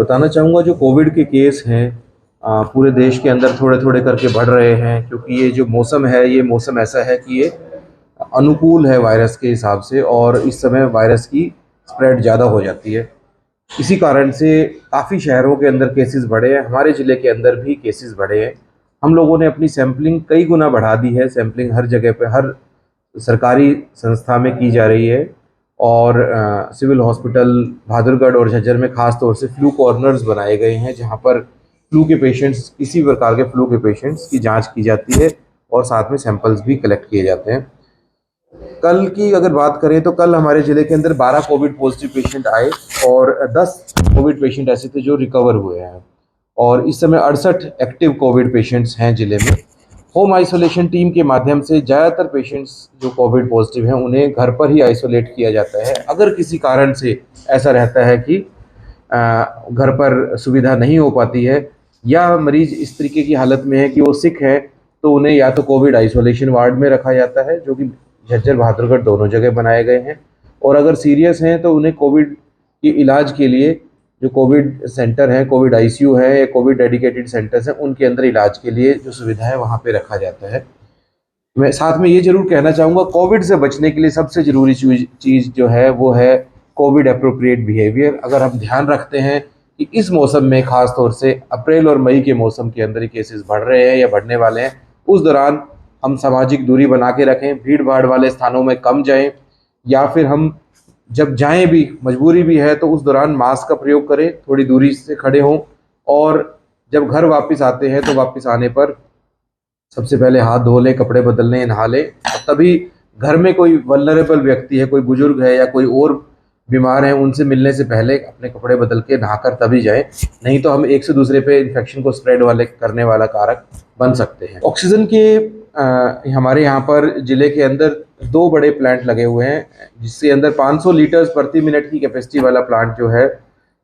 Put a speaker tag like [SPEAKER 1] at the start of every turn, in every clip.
[SPEAKER 1] बताना चाहूँगा जो कोविड के केस हैं पूरे देश के अंदर थोड़े थोड़े करके बढ़ रहे हैं, क्योंकि ये जो मौसम है ये मौसम ऐसा है कि ये अनुकूल है वायरस के हिसाब से, और इस समय वायरस की स्प्रेड ज़्यादा हो जाती है। इसी कारण से काफ़ी शहरों के अंदर केसेस बढ़े हैं, हमारे ज़िले के अंदर भी केसेस बढ़े हैं। हम लोगों ने अपनी सैम्पलिंग कई गुना बढ़ा दी है। सैम्पलिंग हर जगह पे, हर सरकारी संस्था में की जा रही है, और सिविल हॉस्पिटल बहादुरगढ़ और झज्जर में खास तौर से फ्लू कॉर्नर्स बनाए गए हैं, जहां पर फ्लू के पेशेंट्स, किसी प्रकार के फ्लू के पेशेंट्स की जांच की जाती है और साथ में सैंपल्स भी कलेक्ट किए जाते हैं। कल की अगर बात करें तो कल हमारे ज़िले के अंदर 12 कोविड पॉजिटिव पेशेंट आए और 10 कोविड पेशेंट ऐसे थे जो रिकवर हुए हैं, और इस समय 68 एक्टिव कोविड पेशेंट्स हैं ज़िले में। होम आइसोलेशन टीम के माध्यम से ज़्यादातर पेशेंट्स जो कोविड पॉजिटिव हैं उन्हें घर पर ही आइसोलेट किया जाता है। अगर किसी कारण से ऐसा रहता है कि घर पर सुविधा नहीं हो पाती है, या मरीज इस तरीके की हालत में है कि वो सिक है, तो उन्हें या तो कोविड आइसोलेशन वार्ड में रखा जाता है, जो कि झज्जर बहादुरगढ़ दोनों जगह बनाए गए हैं, और अगर सीरियस हैं तो उन्हें कोविड के इलाज के लिए जो कोविड सेंटर है, कोविड आईसीयू है या कोविड डेडिकेटेड सेंटर्स हैं, उनके अंदर इलाज के लिए जो सुविधा है वहाँ पे रखा जाता है। मैं साथ में ये जरूर कहना चाहूँगा, कोविड से बचने के लिए सबसे ज़रूरी चीज़ जो है वो है कोविड अप्रोप्रिएट बिहेवियर। अगर हम ध्यान रखते हैं कि इस मौसम में, खास तौर से अप्रैल और मई के मौसम के अंदर ये केसेस बढ़ रहे हैं या बढ़ने वाले हैं, उस दौरान हम सामाजिक दूरी बना के रखें, भीड़ भाड़ वाले स्थानों में कम जाएं, या फिर हम जब जाएं भी, मजबूरी भी है तो उस दौरान मास्क का प्रयोग करें, थोड़ी दूरी से खड़े हों, और जब घर वापस आते हैं तो वापस आने पर सबसे पहले हाथ धो लें, कपड़े बदल लें, नहा लें, और तभी घर में कोई वल्नरेबल व्यक्ति है, कोई बुजुर्ग है या कोई और बीमार है, उनसे मिलने से पहले अपने कपड़े बदल के नहाकर तभी जाएं, नहीं तो हम एक से दूसरे पे इन्फेक्शन को स्प्रेड करने वाला कारक बन सकते हैं। ऑक्सीजन के हमारे यहाँ पर जिले के अंदर 2 बड़े प्लांट लगे हुए हैं, जिसके अंदर 500 लीटर्स प्रति मिनट की कैपेसिटी वाला प्लांट जो है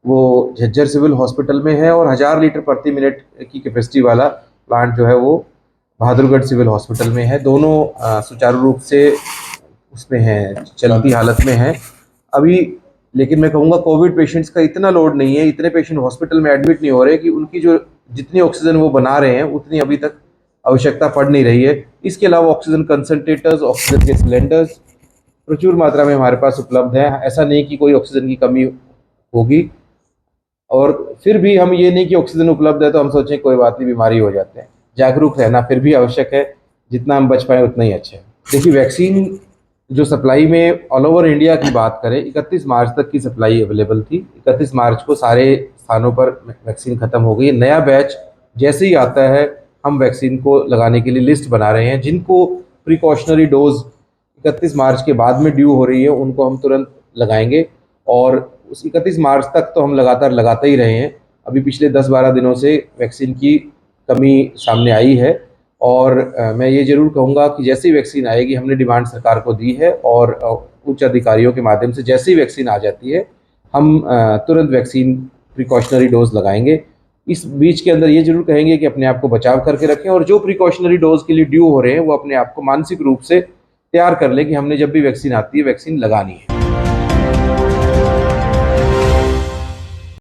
[SPEAKER 1] वो झज्जर सिविल हॉस्पिटल में है, और 1000 लीटर प्रति मिनट की कैपेसिटी वाला प्लांट जो है वो बहादुरगढ़ सिविल हॉस्पिटल में है। दोनों सुचारू रूप से उसमें हैं, चलती हालत में हैं अभी। लेकिन मैं कहूँगा कोविड पेशेंट्स का इतना लोड नहीं है, इतने पेशेंट हॉस्पिटल में एडमिट नहीं हो रहे कि उनकी जो जितनी ऑक्सीजन वो बना रहे हैं उतनी अभी तक आवश्यकता पड़ नहीं रही है। इसके अलावा ऑक्सीजन कंसनट्रेटर्स, ऑक्सीजन के सिलेंडर्स प्रचुर मात्रा में हमारे पास उपलब्ध है। ऐसा नहीं कि कोई ऑक्सीजन की कमी होगी, और फिर भी हम ये नहीं कि ऑक्सीजन उपलब्ध है तो हम सोचें कोई बात नहीं, बीमारी हो जाते हैं। जागरूक रहना फिर भी आवश्यक है, जितना हम बच पाए उतना ही अच्छा है। देखिए, वैक्सीन जो सप्लाई में ऑल ओवर इंडिया की बात करें, 31 मार्च तक की सप्लाई अवेलेबल थी। 31 मार्च को सारे स्थानों पर वैक्सीन ख़त्म हो गई। नया बैच जैसे ही आता है हम वैक्सीन को लगाने के लिए लिस्ट बना रहे हैं। जिनको प्रिकॉशनरी डोज 31 मार्च के बाद में ड्यू हो रही है उनको हम तुरंत लगाएंगे, और उस 31 मार्च तक तो हम लगातार लगाते ही रहे हैं। अभी पिछले 10-12 दिनों से वैक्सीन की कमी सामने आई है, और मैं ये ज़रूर कहूँगा कि जैसे ही वैक्सीन आएगी, हमने डिमांड सरकार को दी है, और उच्च अधिकारियों के माध्यम से जैसे ही वैक्सीन आ जाती है हम तुरंत वैक्सीन प्रिकॉशनरी डोज लगाएंगे। इस बीच के अंदर ये जरूर कहेंगे कि अपने आप को बचाव करके रखें, और जो प्रिकॉशनरी डोज के लिए ड्यू हो रहे हैं वो अपने आप को मानसिक रूप से तैयार कर लें कि हमने जब भी वैक्सीन आती है वैक्सीन लगानी है।